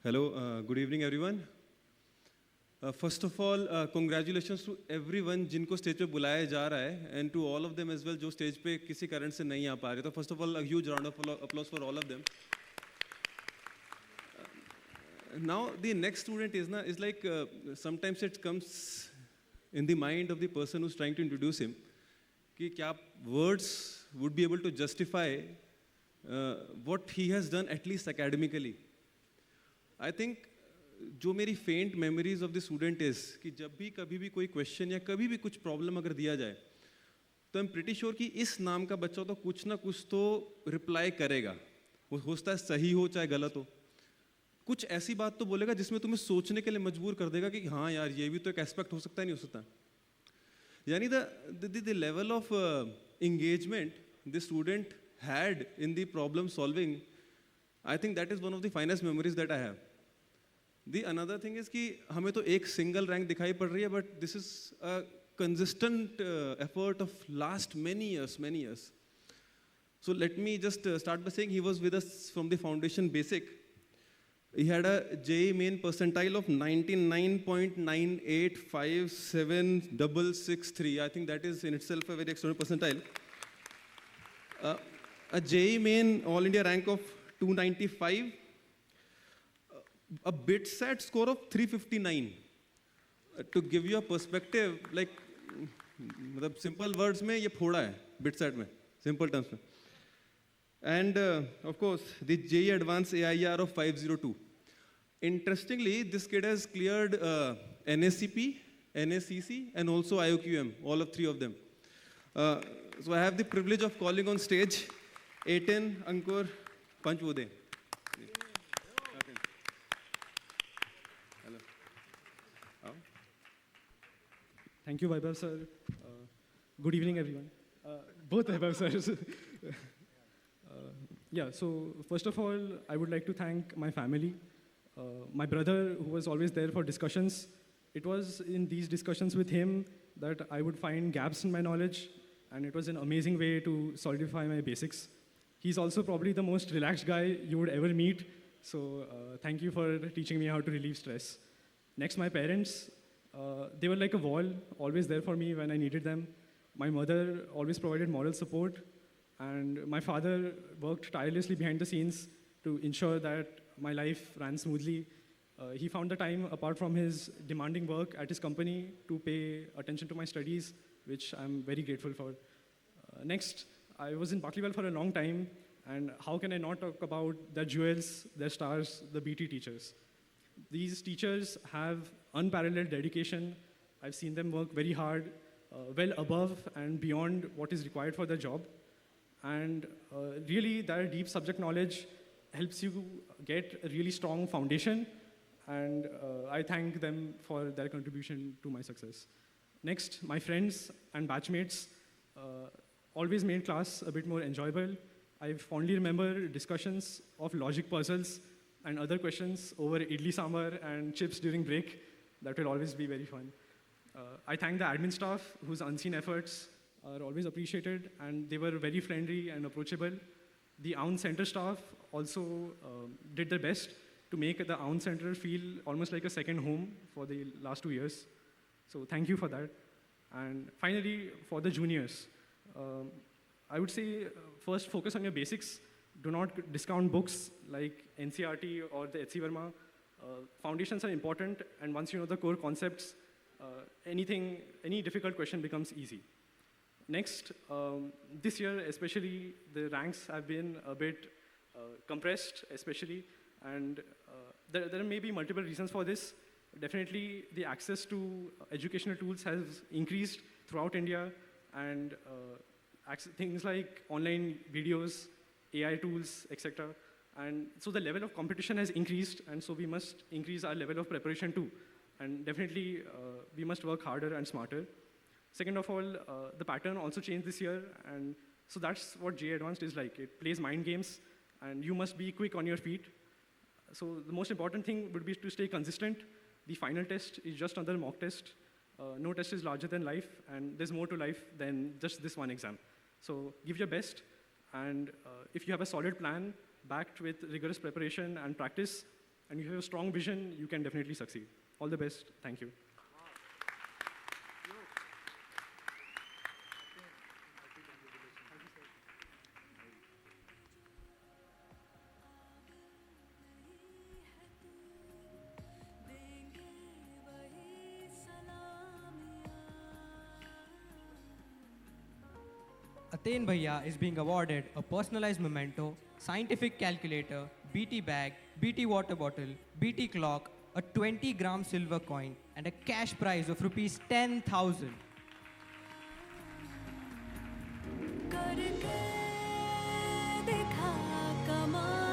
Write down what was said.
Hello, good evening everyone. First of all, congratulations to everyone जिनको stage पे बुलाया जा रहा है and to all of them as well जो stage पे किसी कारण से नहीं आ पा रहे. तो first of all, a huge round of applause for all of them. Now the next student is like sometimes it comes in the mind of the person who's trying to introduce him कि क्या words would be able to justify what he has done at least academically. I think जो मेरी फेंट memories of the student is कि जब भी कभी भी कोई क्वेश्चन या कभी भी कुछ प्रॉब्लम अगर दिया जाए तो आई एम प्रिटी श्योर कि इस नाम का बच्चा तो कुछ ना कुछ तो रिप्लाई करेगा. वो होता है सही हो चाहे गलत हो, कुछ ऐसी बात तो बोलेगा जिसमें तुम्हें सोचने के लिए मजबूर कर देगा कि हाँ यार ये भी तो एक एस्पेक्ट हो सकता है, नहीं हो सकता. यानी the level of engagement the student had in the problem solving, I think that is one of the finest memories that I have. The another thing is कि हमें तो एक सिंगल रैंक दिखाई पड़ रही है, but this is a consistent effort of last many years. So let me just start by saying he was with us from the foundation basic. He had a JEE main percentile of 99.98576663. I think that is in itself a very extraordinary percentile. A JEE main all India rank of 295. A BITSAT score of 359. To give you a perspective, like मतलब simple words में ये फोड़ा है BITSAT में, simple terms में. And of course the JEE Advanced AIR of 502. Interestingly, this kid has cleared NACP, NACC and also IOQM, all of three of them. So I have the privilege of calling on stage Aten, Ankur, Panchbode. Thank you, Vaibhav sir. Good evening, everyone. Both Vaibhav sirs. Yeah, so first of all, I would like to thank my family, my brother who was always there for discussions. It was in these discussions with him that I would find gaps in my knowledge, and it was an amazing way to solidify my basics. He's also probably the most relaxed guy you would ever meet, so thank you for teaching me how to relieve stress. Next, my parents. They were like a wall, always there for me when I needed them. My mother always provided moral support, and my father worked tirelessly behind the scenes to ensure that my life ran smoothly. He found the time, apart from his demanding work at his company, to pay attention to my studies, which I'm very grateful for. Next, I was in Bakliwal for a long time, and how can I not talk about their jewels, their stars, the BT teachers. These teachers have unparalleled dedication. I've seen them work very hard, well above and beyond what is required for their job. And really, their deep subject knowledge helps you get a really strong foundation. And I thank them for their contribution to my success. Next, my friends and batchmates always made class a bit more enjoyable. I fondly remember discussions of logic puzzles and other questions over idli sambar and chips during break. That will always be very fun. I thank the admin staff whose unseen efforts are always appreciated, and they were very friendly and approachable. The AUN Center staff also did their best to make the AUN Center feel almost like a second home for the last 2 years. So thank you for that. And finally, for the juniors, I would say first focus on your basics. Do not discount books like NCERT or the H.C. Verma. Foundations are important, and once you know the core concepts, any difficult question becomes easy. Next, this year especially, the ranks have been a bit compressed, especially, and there may be multiple reasons for this. Definitely, the access to educational tools has increased throughout India, and things like online videos, AI tools, etc. And so the level of competition has increased, and so we must increase our level of preparation too. And definitely, we must work harder and smarter. Second of all, the pattern also changed this year, and so that's what JEE Advanced is like. It plays mind games, and you must be quick on your feet. So the most important thing would be to stay consistent. The final test is just another mock test. No test is larger than life, and there's more to life than just this one exam. So give your best. And if you have a solid plan backed with rigorous preparation and practice, and if you have a strong vision, you can definitely succeed. All the best. Thank you. Aten Bhaiya is being awarded a personalized memento, scientific calculator, BT bag, BT water bottle, BT clock, a 20-gram silver coin, and a cash prize of rupees 10,000. करके दिखा कमाल